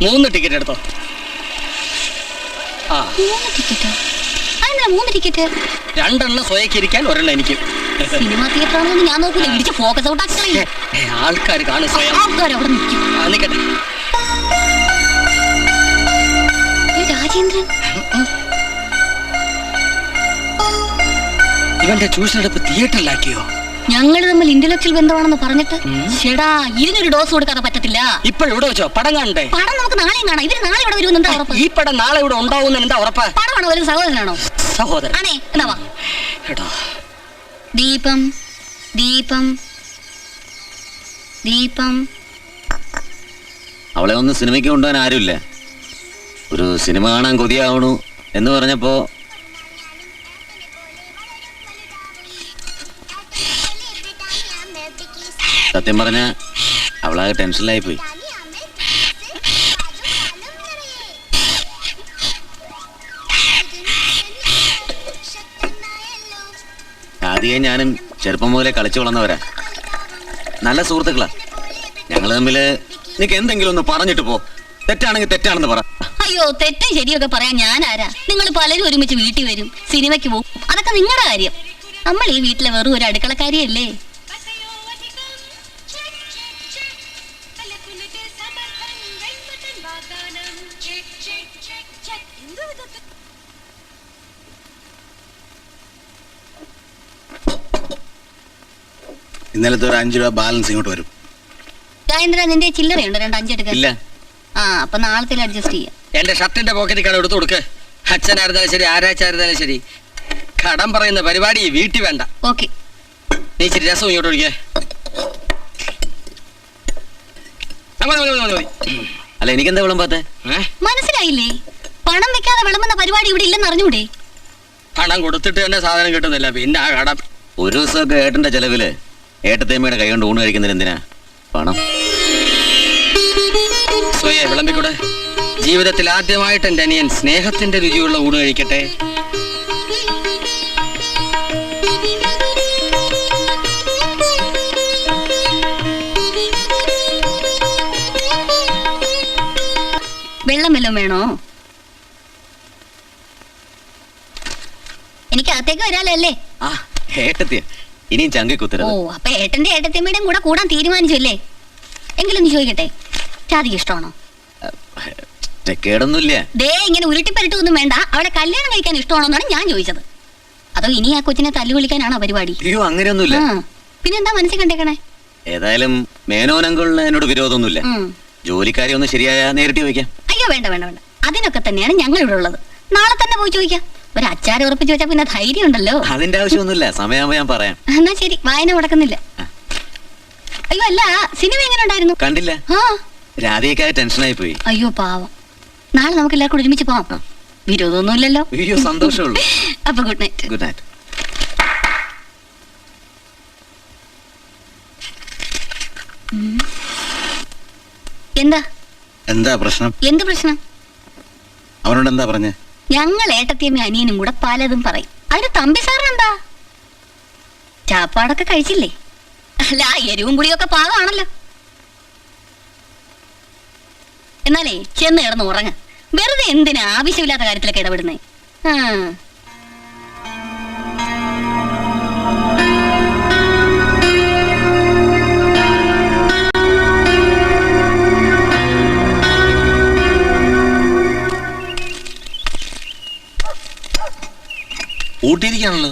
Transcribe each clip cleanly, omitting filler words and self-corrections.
3 ticket എടുത്തോ. ആ 3 ടിക്കറ്റോ? അതെന്താ 3 ടിക്കറ്റ്? 2 എണ്ണം സ്വയക്ക് ഇരിക്കാൻ, 1 എണ്ണം എനിക്ക്. സിനിമ തിയേറ്റർ ആണെന്ന് ഞാൻ നോക്കൂല. ഇടിച്ച് ഫോക്കസ് ഔട്ട് ആക്കി. ആൾക്കാർ കാണും സ്വയം. ആൾക്കാർ അവിടെ നിൽക്കും. നിക്കട്ടെ. രാജേന്ദ്രൻ ഇവന്റെ ചൂഷണെടുപ്പ് തിയേറ്ററിലാക്കിയോ? ഞങ്ങൾ തമ്മിൽ ഇന്റലക്ച്വൽ ബന്ധമാണെന്ന് പറഞ്ഞിട്ട് ചേടാ ഇതിനൊരു ഡോസ് കൊടുക്കാതെ പറ്റത്തില്ല. ഇപ്പോഴിവിടെ വെച്ചോ? പടം കാണണ്ടേ? പടം നമുക്ക് നാളെയും കാണാം. ഇവര് നാളെ ഇവിടെ വരുമെന്ന് എന്താ ഉറപ്പ്? ഈ പടം നാളെ ഇവിടെ ഉണ്ടാവും എന്താ ഉറപ്പ്? പടമാണോ ഒരു സഹോദരനാണോ? സഹോദരൻ ആണേ. എന്നാ കേട്ടോ. ദീപം ദീപം ദീപം. അവളെ ഒന്ന് സിനിമയ്ക്ക് കൊണ്ടുപോകാൻ ആരുമില്ല. ഒരു സിനിമ കാണാൻ കൊതിയാവണു എന്ന് പറഞ്ഞപ്പോ സത്യം പറഞ്ഞ അവളാകെ ടെൻഷനിലായി പോയി. ആദ്യം ഞാനും ചെറുപ്പം മുതലേ കളിച്ചു വളർന്നവരാ. നല്ല സുഹൃത്തുക്കളാ ഞങ്ങള് തമ്മില്. നിനക്ക് എന്തെങ്കിലും ഒന്ന് പറഞ്ഞിട്ട് പോ. തെറ്റാണെങ്കിൽ തെറ്റാണെന്ന് പറ. അയ്യോ തെറ്റും ശരിയൊക്കെ പറയാൻ ഞാൻ ആരാ? നിങ്ങൾ പലരും ഒരുമിച്ച് വീട്ടിൽ വരും, സിനിമയ്ക്ക് പോകും. അതൊക്കെ നിങ്ങളുടെ കാര്യം. നമ്മൾ ഈ വീട്ടിലെ വെറും ഒരു അടുക്കളക്കാരിയല്ലേ. ഇന്നലത്തെ ഒരു 5 രൂപ ബാലൻസ് ഇങ്ങോട്ട് വരും. രാജേന്ദ്ര നിന്റെ ചില്ലറയുണ്ടോ? 2 5 എടുക്കാൻ. ഇല്ല. ആ അപ്പൊ നാളത്തെ അഡ്ജസ്റ്റ് ചെയ്യാം. എന്റെ ഷർട്ടിന്റെ പോക്കറ്റിൽ കടം എടുത്തു കൊടുക്ക്. അച്ഛനായിരുന്നാലും ശരി, ആരാച്ചായിരുന്നാലും ശരി. കടം പറയുന്ന പരിപാടി വീട്ടിൽ വേണ്ട. ഓക്കെ. നീ ഇച്ചിരി രസം ഇങ്ങോട്ട് ഒഴിക്കേ. അല്ല എനിക്കെന്താ വിളമ്പാത്തെ? മനസ്സിലായില്ലേ? പണം വെക്കാതെ വിളമ്പുന്ന പരിപാടി ഇവിടെ ഇല്ലെന്ന് അറിഞ്ഞൂടെ? പണം കൊടുത്തിട്ട് തന്നെ സാധനം കിട്ടുന്നില്ല, പിന്നെ ആ കടം. ഒരു ദിവസമൊക്കെ ഏട്ടന്റെ ചെലവില് ഏട്ടത്തേമ്മയുടെ കൈ കൊണ്ട് ഊണ് കഴിക്കുന്നതിന് എന്തിനാ പണം? സ്വയെ വിളമ്പിക്കൂടെ. ജീവിതത്തിൽ ആദ്യമായിട്ട് എന്റെ അനിയൻ സ്നേഹത്തിന്റെ രുചിയുള്ള ഊണ് കഴിക്കട്ടെ. വെള്ളം വല്ലതും വേണോ? എനിക്ക് അകത്തേക്ക് വരാലല്ലേ? ആ ഏട്ടത്തിയ ഇനിയും ചങ്കി കുത്തരുത്. ഓ അപ്പൊ ഏട്ടന്റെ ഏട്ടത്തിയമ്മയുടെയും കൂടെ കൂടാൻ തീരുമാനിച്ചു അല്ലേ? എങ്കിലും നീ ചോദിക്കട്ടെ, ചാതിക്ക് ഇഷ്ടമാണോ? കേടൊന്നുമില്ല. ദേ ഇങ്ങനെ ഉരുട്ടിപ്പരട്ടൊന്നും വേണ്ട. അവളെ കല്യാണം കഴിക്കാൻ ഇഷ്ടമാണോന്നാണ് ഞാൻ ചോദിച്ചത്. അതോ ഇനി ആ കൊച്ചിനെ തല്ലു വിളിക്കാനാണോ പരിപാടി? അയ്യോ അങ്ങനെയൊന്നുമില്ല. പിന്നെന്താ മനസ്സിൽ കണ്ടേക്കണേ? ഏതായാലും മേനോനങ്കളിന് എന്നോട് വിരോധമൊന്നുമില്ല. ജോലിക്കാരി ഒന്ന് ശരിയായ നേരിട്ട് ചോദിക്കാം. അയ്യോ വേണ്ട വേണ്ട വേണ്ട. അതിനൊക്കെ തന്നെയാണ് ഞങ്ങൾ ഇവിടെ ഉള്ളത്. നാളെ തന്നെ പോയി ചോദിക്കാം. ഒരു അച്ചാരം ഉറപ്പിച്ച് വെച്ചാൽ പിന്നെ ധൈര്യം ഉണ്ടല്ലോ. അതിന്റെ ആവശ്യമൊന്നുമില്ല, സമയമാകുമ്പോ ഞാൻ പറയാം. എന്നാ ശരി, വായന മുടക്കുന്നില്ല. അയ്യോ അല്ല, സിനിമ എങ്ങനെ ഉണ്ടായിരുന്നു? കണ്ടില്ല. രാധയൊക്കെ ടെൻഷനായി പോയി. അയ്യോ പാവം. നാളെ നമുക്ക് എല്ലാവർക്കും ഒരുമിച്ച് പോവാം. വിരോധമൊന്നുമില്ലല്ലോ? അയ്യോ സന്തോഷമുള്ളൂ. അപ്പൊ ഗുഡ് നൈറ്റ്. Good night. എന്താ പ്രശ്നം? എന്ത് പ്രശ്നം? അവനോട് എന്താ പറഞ്ഞേ? ഞങ്ങൾ ഏട്ടത്തിയമ്മ അനിയനും കൂടെ പലതും പറയും. അതിന് തമ്പി സാറിനെന്താ? ചാപ്പാടൊക്കെ കഴിച്ചില്ലേ? അല്ല എരിവും പുളിയൊക്കെ പാകമാണല്ലോ. എന്നാലേ ചെന്ന് കിടന്ന് ഉറങ്ങ. വെറുതെ എന്തിനാ ആവശ്യമില്ലാത്ത കാര്യത്തിലൊക്കെ ഇടപെടുന്നേ? ഊട്ടിയിരിക്കാണല്ലോ.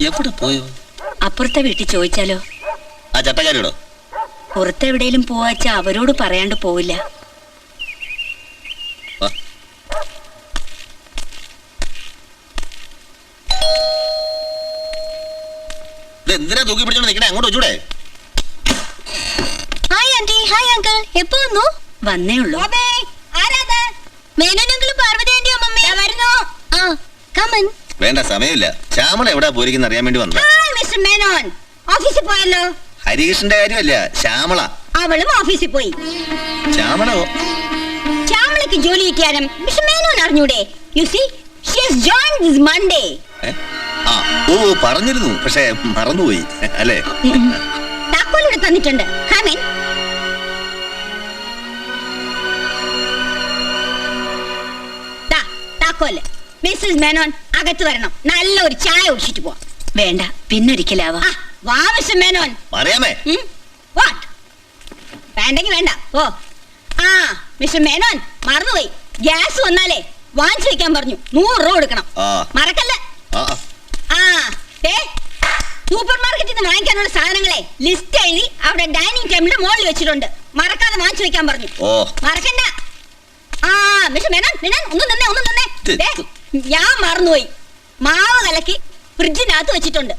എവിടെ പോയോ? അപ്പുറത്തെ വീട്ടിൽ ചോദിച്ചാലോ? ആ ചട്ടക്കാരിയോടോ? പുറത്തെവിടെയും പോവാച്ച അവരോട് പറയാണ്ട് പോവില്ല. എന്തിനാ തൂക്കി പിടിച്ചോണ്ട് നിക്കണേ? അങ്ങോട്ട് വെച്ചൂടെ? Hi aunty. Hi uncle. എപ്പോ വന്നു? വന്നേ ഉള്ളൂ. മേനോനെങ്കിലും പാർവതി ആന്റിയോ മമ്മി വരുന്നു. ആ കമൻ. വേണ്ട, സമയമില്ല. ശ്യാമള എവിടാ പോയിരിക്കുന്ന അറിയാൻ വേണ്ടി വന്നു. മിസ്റ്റർ മേനോൻ ഓഫീസിൽ പോയല്ലോ. ഹരികൃഷ്ണന്റെ കാര്യമല്ല, ശ്യാമള. അവളും ഓഫീസിൽ പോയി. ശ്യാമളോ? ശ്യാമളയ്ക്ക് ജോലി കിട്ടിയാലും മിസ്റ്റർ മേനോൻ അറിഞ്ഞൂടെ? You see she has joined this Monday. ആ ഓ പറഞ്ഞിരുന്നു, പക്ഷേ മറന്നുപോയി അല്ലേ? താക്കോൽ ഇവിടെ തന്നിട്ടുണ്ട്. Come in. താക്കോല്. മിസ്സസ് മേനോൻ അകത്ത് വരണം. നല്ല ഒരു ചായ കുടിച്ചിട്ട് പോവാം. വേണ്ട, പിന്നൊരിക്കലാവാ. ആ, വാ മിസ്റ്റർ മേനോൻ. പറയാമേ വാട്ട്? വേണ്ടെങ്കി വേണ്ട. ഓ ആ മിസ്റ്റർ മേനോൻ മറന്നുപോയി. ഗ്യാസ് വന്നാലേ വാങ്ങിച്ചു വെക്കാൻ പറഞ്ഞു. 100 രൂപ കൊടുക്കണം. ആ. മറക്കല്ല. ആ ആ സൂപ്പർ മാർക്കറ്റിൽ നിന്ന് വാങ്ങിക്കാനുള്ള സാധനങ്ങളെ ലിസ്റ്റ് എഴുതി അവിടെ ഡൈനിങ് ടേബിളിന്റെ മുകളിൽ വെച്ചിട്ടുണ്ട്. മറക്കാതെ വാങ്ങിച്ചു വെക്കാൻ പറഞ്ഞു. ഓ. മറക്കണ്ട. ആ മിസ്റ്റർ മേനോൻ മേനോൻ ഒന്ന് നിന്നേ. ദേ, ഞാൻ മറന്നുപോയി. മാവ് കലക്കി ഫ്രിഡ്ജിനകത്ത് വെച്ചിട്ടുണ്ട്.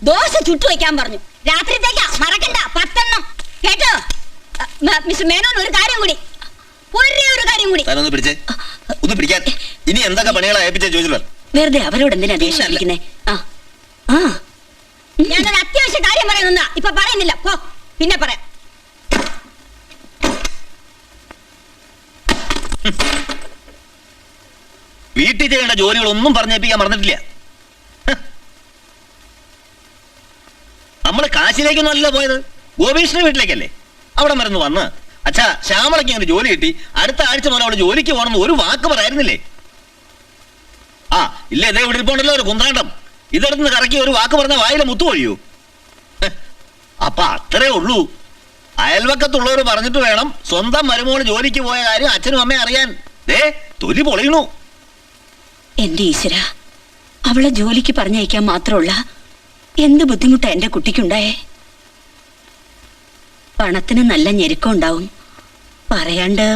ദോശ ചുട്ടു വെക്കാൻ പറഞ്ഞു. രാത്രിത്തേക്കാ. മറക്കണ്ട. 10 എണ്ണം കേട്ടോ? മിസ്റ്റർ മേനോൻ ഒരു കാര്യം കൂടി. ഒരേ ഒരു കാര്യം കൂടി. താനൊന്ന് പിടിച്ചേ. ഒന്ന് പിടിക്കാൻ. ഇനി എന്തൊക്കെ പണികളാ ഏൽപ്പിച്ചേ ചോദിച്ചു. വെറുതെ അവരോട് എന്തിനാ ദേഷ്യപ്പിക്കുന്നേ? ആ ആ ഞാനൊരു അത്യാവശ്യ കാര്യം പറയുന്ന ഇപ്പൊ പറയുന്നില്ല. പോ, പിന്നെ പറയാം. വീട്ടിൽ ചെയ്യേണ്ട ജോലികളൊന്നും പറഞ്ഞേൽപ്പിക്കാൻ മറന്നിട്ടില്ല. നമ്മള് കാശിലേക്കൊന്നും അല്ല പോയത്, ഗോപീഷിന്റെ വീട്ടിലേക്കല്ലേ. അവിടെ മരുന്ന് വന്ന് അച്ഛാ ശ്യാമളയ്ക്ക് ഇങ്ങനെ ജോലി കിട്ടി, അടുത്ത ആഴ്ച മുതൽ അവള് ജോലിക്ക് പോകണമെന്ന് ഒരു വാക്ക് പറയായിരുന്നില്ലേ? ആ ഇല്ല, ഇതേ ഇവിടെ ഇരിപ്പുണ്ടല്ലോ ഒരു കുന്ത്രാണ്ടം. ഇതെടുത്ത് കറക്കി ഒരു വാക്ക് പറഞ്ഞ വായിലെ മുത്തു കൊഴിയൂ. അപ്പൊ അത്രേ ഉള്ളൂ. അയൽവക്കത്തുള്ളവർ പറഞ്ഞിട്ട് വേണം സ്വന്തം മരുമോള് ജോലിക്ക് പോയ കാര്യം അച്ഛനും അമ്മയും അറിയാൻ. ദേ തൊലി പൊളിയണു. എന്റെ ഈശ്വര, അവളെ ജോലിക്ക് പറഞ്ഞയക്കാൻ മാത്രമുള്ള എന്ത് ബുദ്ധിമുട്ടാ എന്റെ കുട്ടിക്കുണ്ടായേ. പണത്തിന് നല്ല ഞെരുക്കം ഉണ്ടാവും. പറയാണ്ട്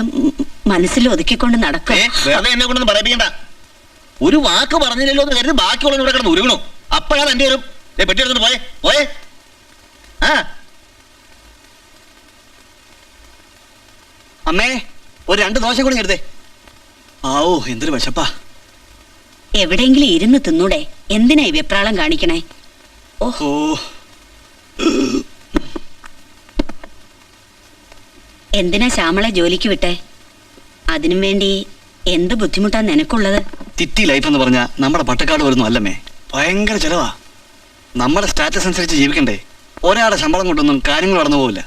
മനസ്സിൽ ഒതുക്കിക്കൊണ്ട് നടക്കും. വെറുതെ എന്നെ കൊണ്ടൊന്നും പറയിപ്പിക്കണ്ട. ഒരു വാക്ക് പറഞ്ഞില്ലല്ലോ എന്ന് കരുതി ബാക്കിയുള്ള ഇവിടെ കിടന്ന് ഉരുകണു. അപ്പോഴാണ് എന്റെ ഒരു പെട്ടി എടുത്തിട്ട് പോയേ. ആ അമ്മേ, ഒരു 2 ദോശ കൂടി എടുത്തേ. ആവോ എന്തൊരു വിശപ്പാ. എവിടെയെങ്കിലും ഇരുന്ന് തിന്നൂടെ? എന്തിനാ ഈ വെപ്രാളം കാണിക്കണേ? ഓഹോ, എന്തിനാ ശ്യാമളെ ജോലിക്ക് വിട്ടെ? അതിനും വേണ്ടി എന്ത് ബുദ്ധിമുട്ടാ നിനക്കുള്ളത്? സിറ്റി ലൈഫ് എന്ന് പറഞ്ഞാൽ നമ്മുടെ പട്ടക്കാട് വരുന്നു അല്ലമ്മേ. ഭയങ്കര ചെലവാ. നമ്മുടെ സ്റ്റാറ്റസ് അനുസരിച്ച് ജീവിക്കണ്ടേ. ഒരാളുടെ ശമ്പളം കൊണ്ടൊന്നും കാര്യങ്ങൾ നടന്നു പോവില്ല.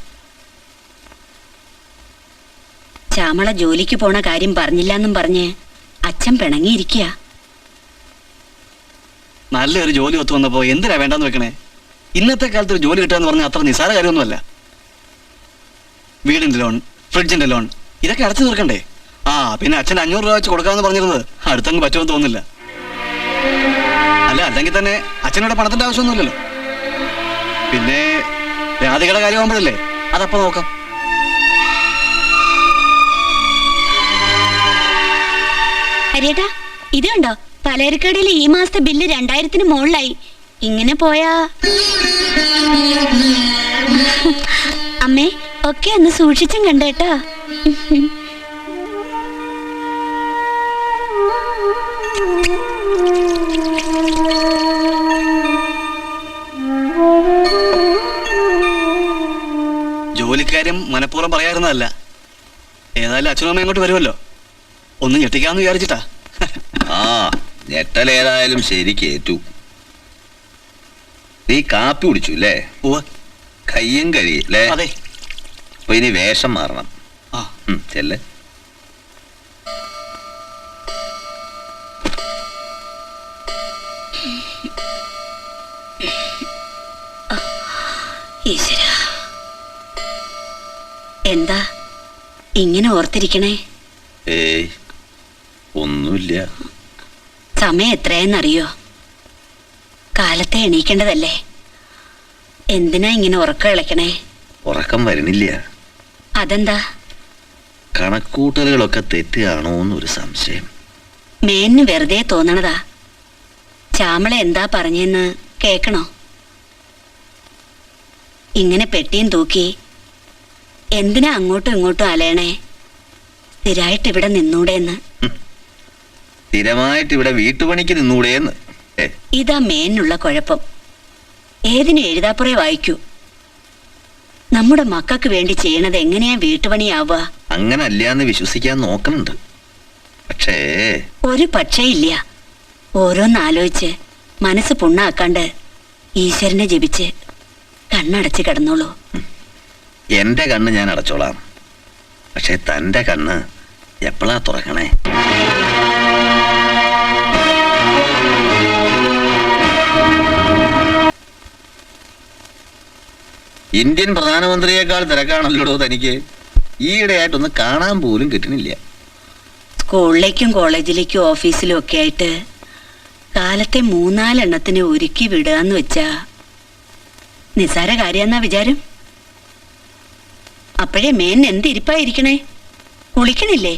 ശ്യാമള ജോലിക്ക് പോണ കാര്യം പറഞ്ഞില്ലെന്നും പറഞ്ഞ് അച്ഛൻ പിണങ്ങിയിരിക്കുക. നല്ലൊരു ജോലി ഒത്തു വന്നപ്പോ എന്തിനാ വേണ്ടെന്ന് വെക്കണേ? ഇന്നത്തെ കാലത്ത് ഒരു ജോലി കിട്ടാന്ന് പറഞ്ഞാൽ അത്ര നിസ്സാര കാര്യമൊന്നുമല്ല. വീടിന്റെ ലോൺ, ഫ്രിഡ്ജിന്റെ ലോൺ, ഇതൊക്കെ അടച്ചു തീർക്കണ്ടേ? ആ പിന്നെ അച്ഛൻ 500 രൂപ വെച്ച് കൊടുക്കാമെന്ന് പറഞ്ഞിരുന്നത് അടുത്തങ്ങ് പറ്റുമെന്ന് തോന്നുന്നില്ല. അല്ല, അല്ലെങ്കിൽ തന്നെ അച്ഛനോട് പണത്തിന്റെ ആവശ്യമൊന്നുമില്ലല്ലോ. പിന്നെ രാധികയുടെ കാര്യമാകുമ്പോഴല്ലേ അതപ്പോ നോക്കാം. ഹരിയേട്ടാ, ഇത് കണ്ടോ? പലചരക്കടയിൽ ഈ മാസത്തെ ബില്ല് 2000-ന് മുകളിലായി. ഇങ്ങനെ പോയാ അമ്മേ ഒക്കെ ഒന്ന് സൂക്ഷിച്ചും കണ്ടേട്ടാ. ജോലിക്കാര്യം മനഃപൂർവ്വം പറയാറുന്നതല്ല. ഏതായാലും അച്ഛനും അമ്മയും അങ്ങോട്ട് വരുമല്ലോ, ഒന്ന് ഞെട്ടിക്കാന്ന് വിചാരിച്ചിട്ടാ. ആ ഞെട്ടലേതായാലും ശരി കേറ്റു. നീ കാപ്പി കുടിച്ചു അല്ലേ? ഉവ്വ്. കയ്യും കഴിയല്ലേ? അതെ. അപ്പൊ ഇനി വേഷം മാറണം. ആ ചെല്ലേ. ഈശ്വര, എന്താ ഇങ്ങനെ ഓർത്തിരിക്കണേ? ഏയ് ഒന്നുമില്ല. സമയം എത്രയെന്നറിയോ? കാലത്തെ എണീക്കേണ്ടതല്ലേ? എന്തിനാ ഇങ്ങനെ ഉറക്കം ഇളക്കണേ? ഉറക്കം വരുന്നില്ല. അതെന്താ? കണക്കൂട്ടലുകളൊക്കെ തെറ്റാണോ എന്നൊരു സംശയം. മേന് വെറുതെ തോന്നണതാ. ശ്യാമള എന്താ പറഞ്ഞെന്ന് കേക്കണോ? ഇങ്ങനെ പെട്ടിയും തൂക്കി എന്തിനാ അങ്ങോട്ടും ഇങ്ങോട്ടും അലയണേ? സ്ഥിരായിട്ട് ഇവിടെ നിന്നൂടെന്ന്. സ്ഥിരമായിട്ട് ഇവിടെ വീട്ടുപണിക്ക് നിന്നൂടെയെന്ന്. ഇതാ മേനുള്ള കുഴപ്പം. ഏതിനും എഴുതാപ്പുറേ വായിക്കൂ. നമ്മുടെ മക്കൾക്ക് വേണ്ടി ചെയ്യണത് എങ്ങനെയാ വീട്ടുപണിയാവുക? അങ്ങനെ അല്ലാന്ന് വിശ്വസിക്കാൻ നോക്കുന്നുണ്ട്. പക്ഷേ ഒരു പക്ഷേ ഇല്ല. ഓരോന്നാലോചിച്ച് മനസ്സ് പുണ്ണാക്കാണ്ട് ഈശ്വരനെ ജപിച്ച് കണ്ണടച്ച് കിടന്നോളൂ. എന്റെ കണ്ണ് ഞാൻ അടച്ചോളാം. പക്ഷെ തന്റെ കണ്ണ് എപ്പോഴാ തുറക്കണേ? ഇന്ത്യൻ പ്രധാനമന്ത്രിയേക്കാൾ തിരക്കാണല്ലോ തനിക്ക്. ഈയിടെയായിട്ടൊന്ന് കാണാൻ പോലും കിട്ടുന്നില്ല. സ്കൂളിലേക്കും കോളേജിലേക്കും ഓഫീസിലും ഒക്കെ ആയിട്ട് കാലത്തെ 3-4 ഒരുക്കി വിടുകയെന്ന് വെച്ചാ നിസാര കാര്യമെന്നാ വിചാരം. അപ്പോഴേ മേൻ എന്തിരിപ്പായിരിക്കണേ? കുളിക്കണില്ലേ?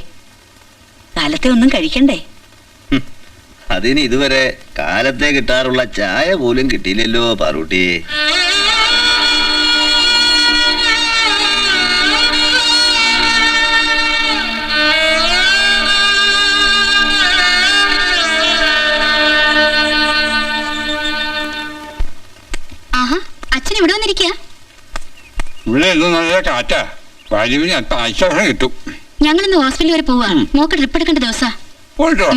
കാലത്തെ ഒന്നും കഴിക്കണ്ടേ? അതിന് ഇതുവരെ കാലത്തെ കിട്ടാറുള്ള ചായ പോലും കിട്ടിയില്ലല്ലോ പാറൂട്ടി. ആഹാ, അച്ഛൻ ഇവിടെ വന്നിരിക്കുക. ഇവിടെ എന്തോ നല്ല കാറ്റാ. വരവിന് അല്പം ആശ്വാസം കിട്ടും. ഞങ്ങളിന്ന് ഹോസ്പിറ്റൽ വരെ പോവാ. മോക്ക് ട്രിപ്പ് എടുക്കേണ്ട ദിവസാ. പോയിട്ടോ?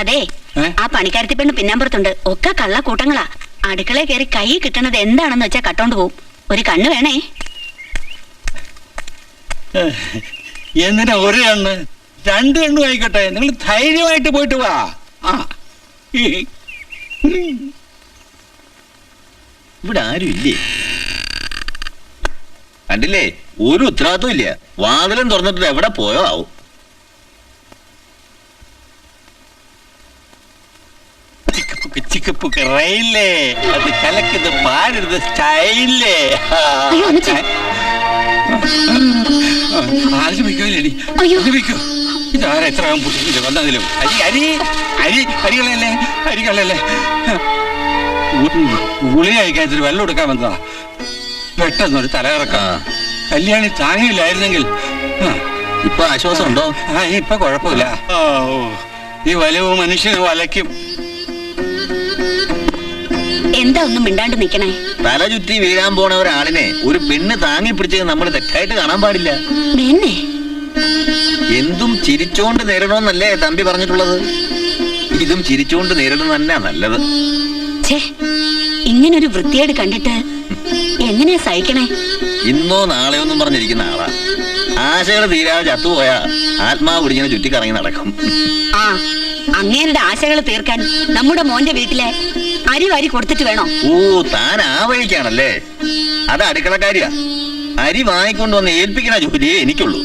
അതെ, ഏ? ആ പണിക്കാരത്തി പെണ്ണ് പിന്നാമ്പുറത്തുണ്ട്. ഒക്കെ കള്ള കൂട്ടങ്ങളാ. അടുക്കളയിൽ കയറി കൈ കിട്ടണത് എന്താണെന്ന് വെച്ചാ കട്ടോണ്ട് പോവും. ഒരു കണ്ണ് വേണേ. എന്തിനാ ഒരു കണ്ണ്? 2 കണ്ണും ആയിക്കോട്ടെ. നിങ്ങൾ ധൈര്യമായിട്ട് പോയിട്ട് വാ. ആ ഇവിടെ ആരും ഇല്ലേ? കണ്ടില്ലേ, ഒരു ഉത്തരവാദിത്വം ഇല്ല. വാതിലും തുറന്നിട്ട് എവിടെ പോയോ ആവും. ചിക്കപ്പുക്ക് റെയിലേ, അത് കലക്കുന്നത് പാടരുത് സ്റ്റൈലേ. അയ്യോ, അമ്മച്ചി. ആലോചിക്കോല്ലേടി? അയ്യോ. ആലോചിക്കോ. ഇതാരാ എത്ര പുട്ടിട്ട് വന്നതിലും അരികളല്ലേ ഗുളി കഴിക്കാത്തൊരു വെള്ളം എടുക്കാൻ വന്നതാ. പെട്ടെന്നൊരു തലകറക്കാം. കല്യാണി താങ്ങിയില്ലായിരുന്നെങ്കിൽ. ഇപ്പൊ ആശ്വാസം ഉണ്ടോ? ഇപ്പൊ കുഴപ്പമില്ല. ഈ വലിവ് മനുഷ്യന് വലയ്ക്കും. എന്താ ഒന്നും മിണ്ടാണ്ട് നിക്കണേ? തല ചുറ്റി വീഴാൻ പോണ ഒരാളിനെ ഒരു പെണ്ണ് താങ്ങി പിടിച്ചത് നമ്മൾ തെറ്റായിട്ട് കാണാൻ പാടില്ല. മേന്നെ എന്തും ചിരിച്ചോണ്ട് നേരിടണമെന്നല്ലേ തമ്പി പറഞ്ഞിട്ടുള്ളത്? ഇതും ചിരിച്ചോണ്ട് നേരിടുന്ന തന്നെ നല്ലത്. ഛേ, ഇങ്ങനൊരു വൃത്തിയേട് കണ്ടിട്ട് എങ്ങനെയാ സഹിക്കണേ? ഇന്നോ നാളെയോ ഒന്നും പറഞ്ഞിരിക്കുന്ന ആളാ. ആശകൾ തീരാതെ ചത്തുപോയാ ആത്മാവ് പിടിങ്ങനെ ചുറ്റിക്കറങ്ങി നടക്കും. ആ, അങ്ങേരുടെ ആശകൾ തീർക്കാൻ നമ്മുടെ മോന്റെ വീട്ടിലെ അരി വാരി കൊടുത്തിട്ട് വേണോ? ഓ, താൻ ആ വഴിക്കാണല്ലേ. അത് അടുക്കളക്കാരിയാ. അരി വാങ്ങിക്കൊണ്ട് വന്ന് ഏൽപ്പിക്കണ ജോലിയേ എനിക്കുള്ളൂ.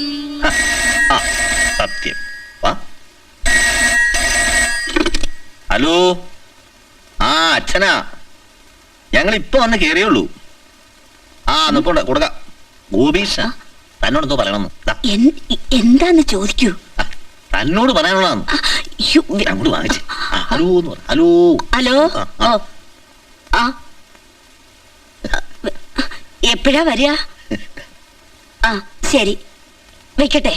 ആ, സത്യം. വാ. ഹലോ, ആ അച്ഛനാ. ഞങ്ങൾ ഇപ്പൊ വന്ന് കേറിയുള്ളൂ. ആ, നിപ്പോണ്ട് കൊടുക്കാം. ഗോപീഷ തന്നോടെന്തോ പറയണമെന്ന്. ദാ, എന്താന്ന് ചോദിക്കൂ. തന്നോട് പറയാനുള്ളതാണ്. ആ, യ്യോ, അങ്ങോട്ട് വാങ്ങിച്ച്. ഹലോ എന്ന് പറ. ഹലോ. ഹലോ. ഓ, ആ, എപ്പോഴാ വരിക? ആ, ശരി, വെക്കട്ടെ.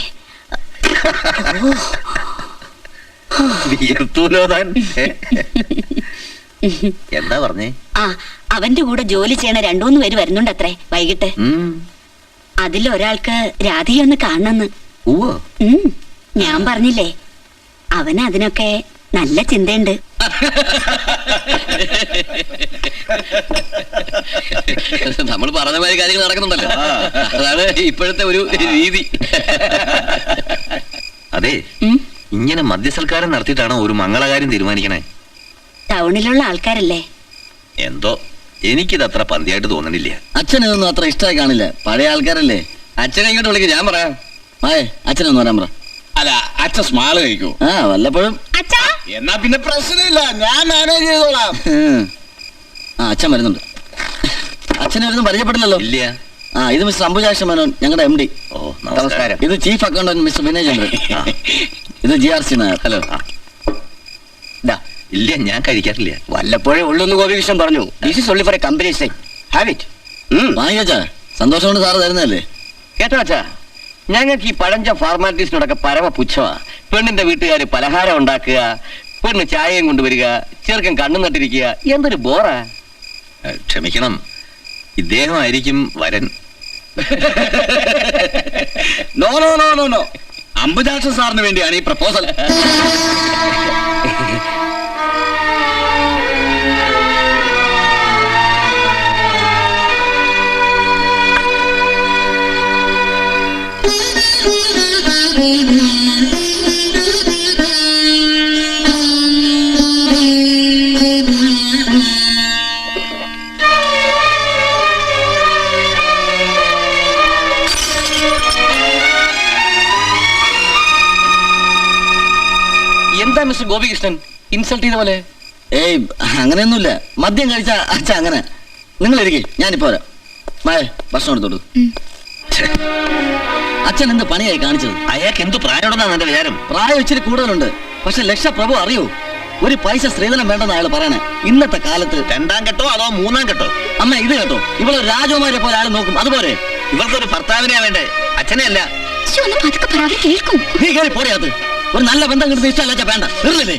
വീർത്തൂലോ താൻ. എന്താ പറഞ്ഞേ? ആ, അവന്റെ കൂടെ ജോലി ചെയ്യണ 2-3 പേര് വരുന്നുണ്ട് അത്രേ വൈകിട്ട്. അതിലൊരാൾക്ക് രാധിയെ ഒന്ന് കാണണമെന്ന്. ഓ, ഞാൻ പറഞ്ഞില്ലേ, അവന് അതിനൊക്കെ നല്ല ചിന്തയുണ്ട്. നമ്മൾ പറഞ്ഞ മാതിരി കാര്യങ്ങൾ നടക്കുന്നുണ്ടല്ലോ. അതാണ് ഇപ്പോഴത്തെ ഒരു രീതി. അതെ, ഇങ്ങനെ മദ്യസൽക്കാരം നടത്തിയിട്ടാണോ ഒരു മംഗളകാര്യം തീരുമാനിക്കണേ? ടൗണിലുള്ള ആൾക്കാരല്ലേ. എന്തോ എനിക്കിത് അത്ര പന്തിയായിട്ട് തോന്നണില്ല. അച്ഛനൊന്നും അത്ര ഇഷ്ടമായി കാണില്ല. പഴയ ആൾക്കാരല്ലേ. അച്ഛനെ ഇങ്ങോട്ട് വിളിക്കും, ഞാൻ പറയാം. അച്ഛനൊന്ന് വരാൻ പറ. അല്ല, അച്ഛൻ സ്മാള് കഴിക്കൂ. ആ, വല്ലപ്പോഴും. അച്ഛാ, എന്നാ പിന്നെ പ്രശ്നമില്ല, ഞാൻ മാനേജ് ചെയ്തോളാം. ആ, അച്ഛൻ വരുന്നുണ്ട്. അച്ഛനെ വരുന്നു പരിചയപ്പെട്ടില്ലല്ലോ. ഇല്ല. ആ, ഇത് മിസ്റ്റർ അംബുജാക്ഷ മേനോൻ, ഞങ്ങളുടെ MD. ഓ, നമസ്കാരം. ഇത് ചീഫ് അക്കൗണ്ടന്റ് മിസ്റ്റർ വിനയ് ചന്ദ്രൻ. ഇത് GRC നായർ. ഹലോ. ഇല്ല, ഞാൻ കഴിക്കാറില്ല. വല്ലപ്പോഴേ ഉള്ളൊന്ന് ഗോപികൃഷ്ണൻ പറഞ്ഞു. This is only for a company site. Have it. വാങ്ങിക്കച്ചാ, സന്തോഷം കൊണ്ട് സാറ് തരുന്നതല്ലേ. കേട്ടോ അച്ഛാ, ഞങ്ങൾക്ക് ഈ പഴഞ്ച ഫോർമാലിറ്റീസിനോടൊക്കെ പരമ പുച്ഛമാ. പെണ്ണിന്റെ വീട്ടുകാര് പലഹാരം ഉണ്ടാക്കുക, പെണ്ണ് ചായയും കൊണ്ടുവരിക, ചെറുക്കൻ കണ്ണു നട്ടിരിക്കുക. എന്തൊരു ബോറാ. ക്ഷമിക്കണം, ഇദ്ദേഹമായിരിക്കും വരൻ. No no no no no, Ambujaksha സാറിന് വേണ്ടിയാണ് ഈ പ്രപ്പോസൽ. മിസ്റ്റർ ഗോപികൃഷ്ണൻ ഇൻസൾട്ട് ചെയ്ത പോലെ? ഏയ് അങ്ങനെയൊന്നുമില്ല. മദ്യം കഴിച്ച അച്ഛ അങ്ങനെ. നിങ്ങൾ ഇരിക്കേ, ഞാനിപ്പോ വരാം. മായ ഭക്ഷണം എടുത്തോളൂ. അച്ഛൻ എന്ത് പണിയായി കാണിച്ചത്? അയാൾക്ക് എന്ത് പ്രായമുണ്ടെന്നാണ് എന്റെ വിചാരം. പ്രായം ഇച്ചിരി കൂടുതലുണ്ട്. പക്ഷെ ലക്ഷപ്രഭു അറിയോ, ഒരു പൈസ സ്ത്രീധനം വേണ്ടെന്ന് അയാൾ പറയണേ. ഇന്നത്തെ കാലത്ത് 2ാം കെട്ടോ അതോ 3ാം കെട്ടോ? അമ്മ ഇത് കേട്ടോ, ഇവളെ രാജകുമാരെ പോലെ ആൾ നോക്കും, അതുപോലെ ഇവൾക്കൊരു ഭർത്താവിനെയാ വേണ്ടേ, അച്ഛനെ അല്ല. കേൾക്കും. നീ കയറി പോടിയത്. ഒരു നല്ല ബന്ധം കിട്ടുന്ന ഇഷ്ടമല്ല വേണ്ട, വെറുതെ